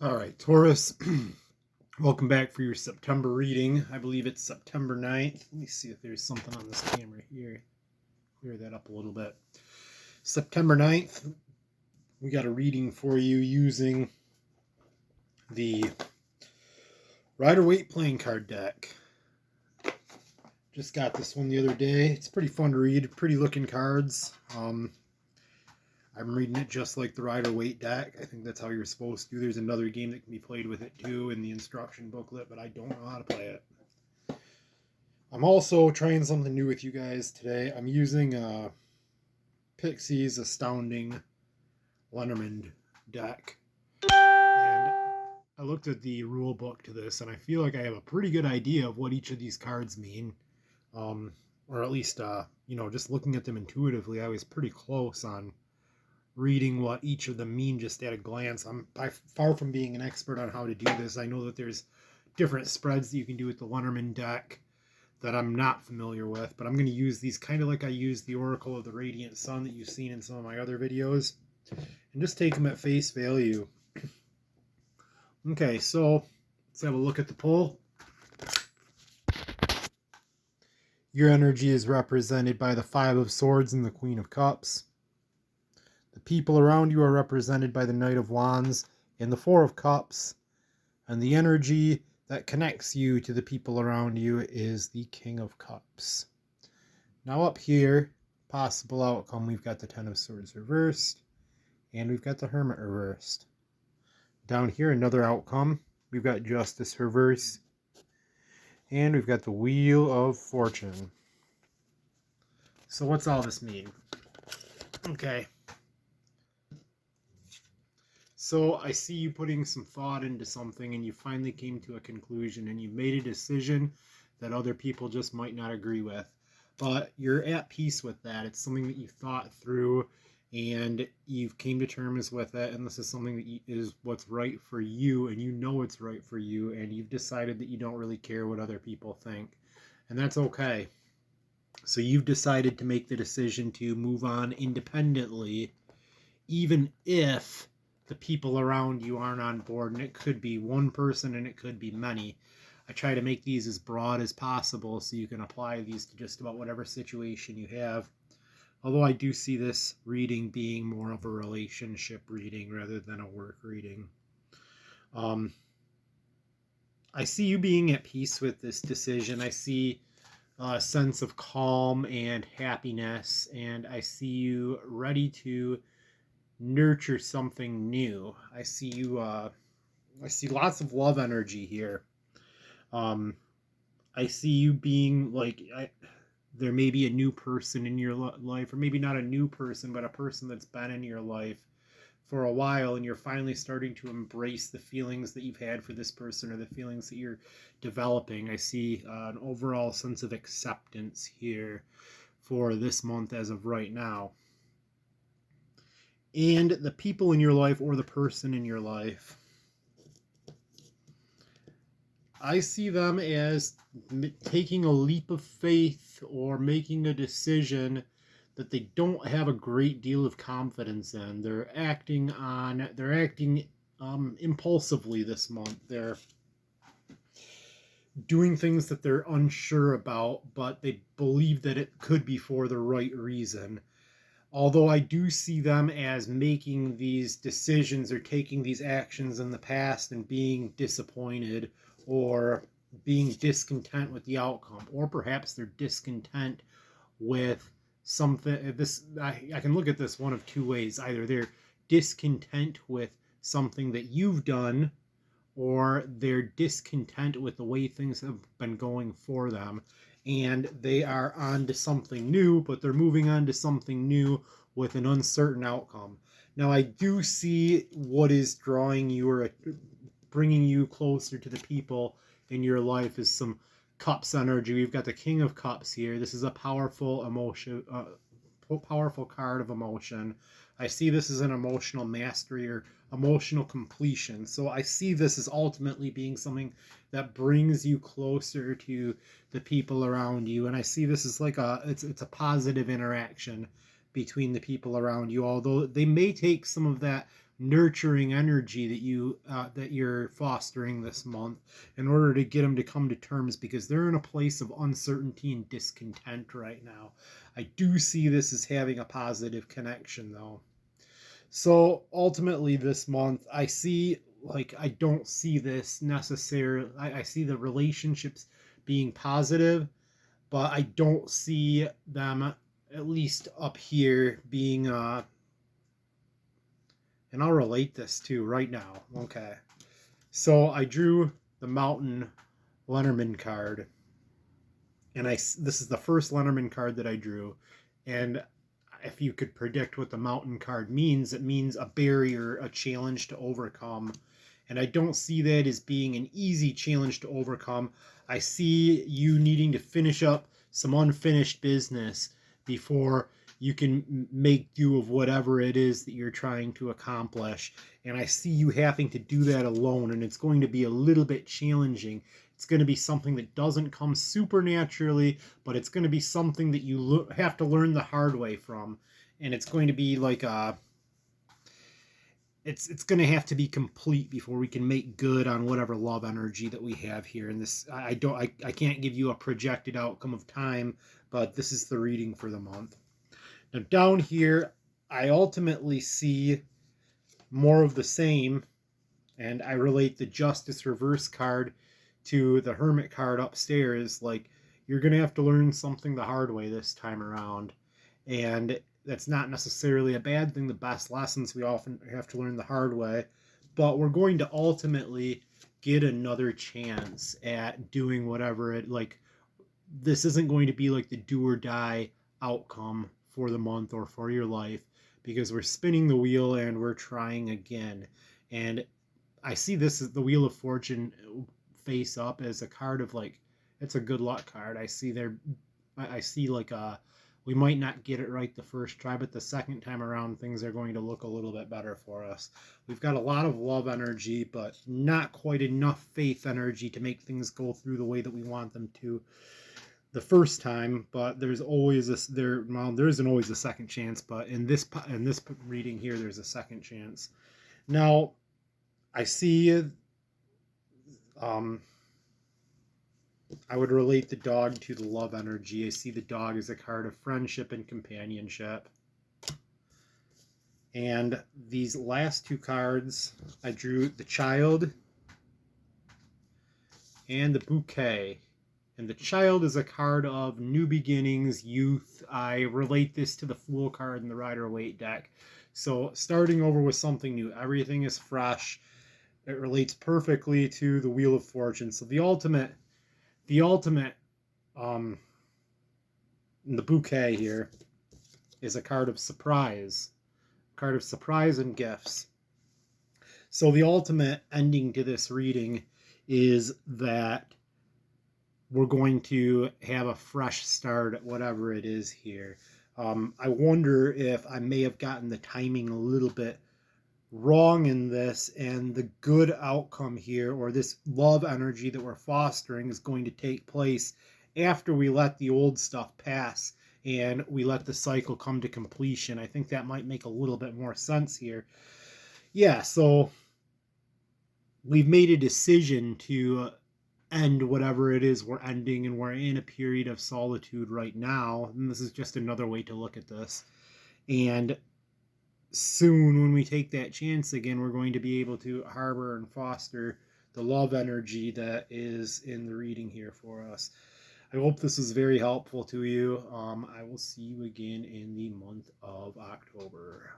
All right, Taurus, welcome back for your September reading. I believe it's September 9th. Let me see if there's something on this camera here. Clear that up a little bit. September 9th, we got a reading for you using the Rider-Waite playing card deck. Just got this one the other day. It's pretty fun to read, pretty looking cards. I'm reading it just like the Rider-Waite deck. I think that's how you're supposed to. There's another game that can be played with it too in the instruction booklet, but I don't know how to play it. I'm also trying something new with you guys today. I'm using Pixie's Astounding Lenormand deck. And I looked at the rule book to this, and I feel like I have a pretty good idea of what each of these cards mean. Or at least, just looking at them intuitively, I was pretty close on reading what each of them mean just at a glance. I'm far from being an expert on how to do this. I know that there's different spreads that you can do with the Lenormand deck that I'm not familiar with, but I'm going to use these kind of like I use the Oracle of the Radiant Sun that you've seen in some of my other videos, and just take them at face value. Okay, so let's have a look at the pull. Your energy is represented by the Five of Swords and the Queen of Cups. The people around you are represented by the Knight of Wands and the Four of Cups. And the energy that connects you to the people around you is the King of Cups. Now up here, possible outcome, we've got the Ten of Swords reversed. And we've got the Hermit reversed. Down here, another outcome. We've got Justice reversed. And we've got the Wheel of Fortune. So what's all this mean? Okay. So I see you putting some thought into something, and you finally came to a conclusion, and you made a decision that other people just might not agree with. But you're at peace with that. It's something that you thought through, and you've came to terms with it, and this is something that is what's right for you, and you know it's right for you, and you've decided that you don't really care what other people think. And that's okay. So you've decided to make the decision to move on independently, even if the people around you aren't on board, and it could be one person and it could be many. I try to make these as broad as possible so you can apply these to just about whatever situation you have. Although I do see this reading being more of a relationship reading rather than a work reading. I see you being at peace with this decision. I see a sense of calm and happiness, and I see you ready to nurture something new. I see you I see lots of love energy here. I see you being like there may be a new person in your life, or maybe not a new person, but a person that's been in your life for a while, and you're finally starting to embrace the feelings that you've had for this person or the feelings that you're developing. I see an overall sense of acceptance here for this month as of right now. And the people in your life, or the person in your life, I see them as taking a leap of faith or making a decision that they don't have a great deal of confidence in. They're acting impulsively this month. They're doing things that they're unsure about, but they believe that it could be for the right reason. Although I do see them as making these decisions or taking these actions in the past and being disappointed or being discontent with the outcome, or perhaps they're discontent with something. I can look at this one of two ways. Either they're discontent with something that you've done, or they're discontent with the way things have been going for them, and they are on to something new, but they're moving on to something new with an uncertain outcome. Now, I do see what is drawing you or bringing you closer to the people in your life is some Cups energy. We've got the King of Cups here. This is a powerful emotion, powerful card of emotion. I see this as an emotional mastery or emotional completion. So I see this as ultimately being something that brings you closer to the people around you. And I see this as like it's a positive interaction between the people around you, although they may take some of that nurturing energy that you're fostering this month in order to get them to come to terms, because they're in a place of uncertainty and discontent right now. I do see this as having a positive connection though. So ultimately this month I see, like, I don't see this necessarily, I see the relationships being positive, but I don't see them, at least up here, being and I'll relate this to right now. Okay. So I drew the Mountain Lenormand card, and this is the first Lenormand card that I drew. And if you could predict what the Mountain card means, it means a barrier, a challenge to overcome. And I don't see that as being an easy challenge to overcome. I see you needing to finish up some unfinished business before you can make do of whatever it is that you're trying to accomplish. And I see you having to do that alone, and it's going to be a little bit challenging. It's going to be something that doesn't come super naturally, but it's going to be something that you have to learn the hard way from. And it's going to be like it's going to have to be complete before we can make good on whatever love energy that we have here. And this, I can't give you a projected outcome of time, but this is the reading for the month. Now down here, I ultimately see more of the same, and I relate the Justice Reverse card to the Hermit card upstairs. Like, you're going to have to learn something the hard way this time around. And that's not necessarily a bad thing. The best lessons we often have to learn the hard way. But we're going to ultimately get another chance at doing whatever it, like, this isn't going to be like the do or die outcome for the month or for your life, because we're spinning the wheel and we're trying again. And I see this as the Wheel of Fortune face up as a card of, like, it's a good luck card. I see like we might not get it right the first try, but the second time around things are going to look a little bit better for us. We've got a lot of love energy, but not quite enough faith energy to make things go through the way that we want them to the first time. But there's always there isn't always a second chance, but in this reading here there's a second chance. Now I see I would relate the dog to the love energy. I see the dog as a card of friendship and companionship. And these last two cards, I drew the Child and the Bouquet. And the Child is a card of new beginnings, youth. I relate this to the Fool card in the Rider-Waite deck. So starting over with something new. Everything is fresh. It relates perfectly to the Wheel of Fortune. So the ultimate in the Bouquet here is a card of surprise. Card of surprise and gifts. So the ultimate ending to this reading is that we're going to have a fresh start at whatever it is here. I wonder if I may have gotten the timing a little bit wrong in this, and the good outcome here, or this love energy that we're fostering, is going to take place after we let the old stuff pass and we let the cycle come to completion. I think that might make a little bit more sense here. Yeah, so we've made a decision to end whatever it is we're ending, and we're in a period of solitude right now, and this is just another way to look at this. And soon, when we take that chance again, we're going to be able to harbor and foster the love energy that is in the reading here for us. I hope this is very helpful to you. I will see you again in the month of October.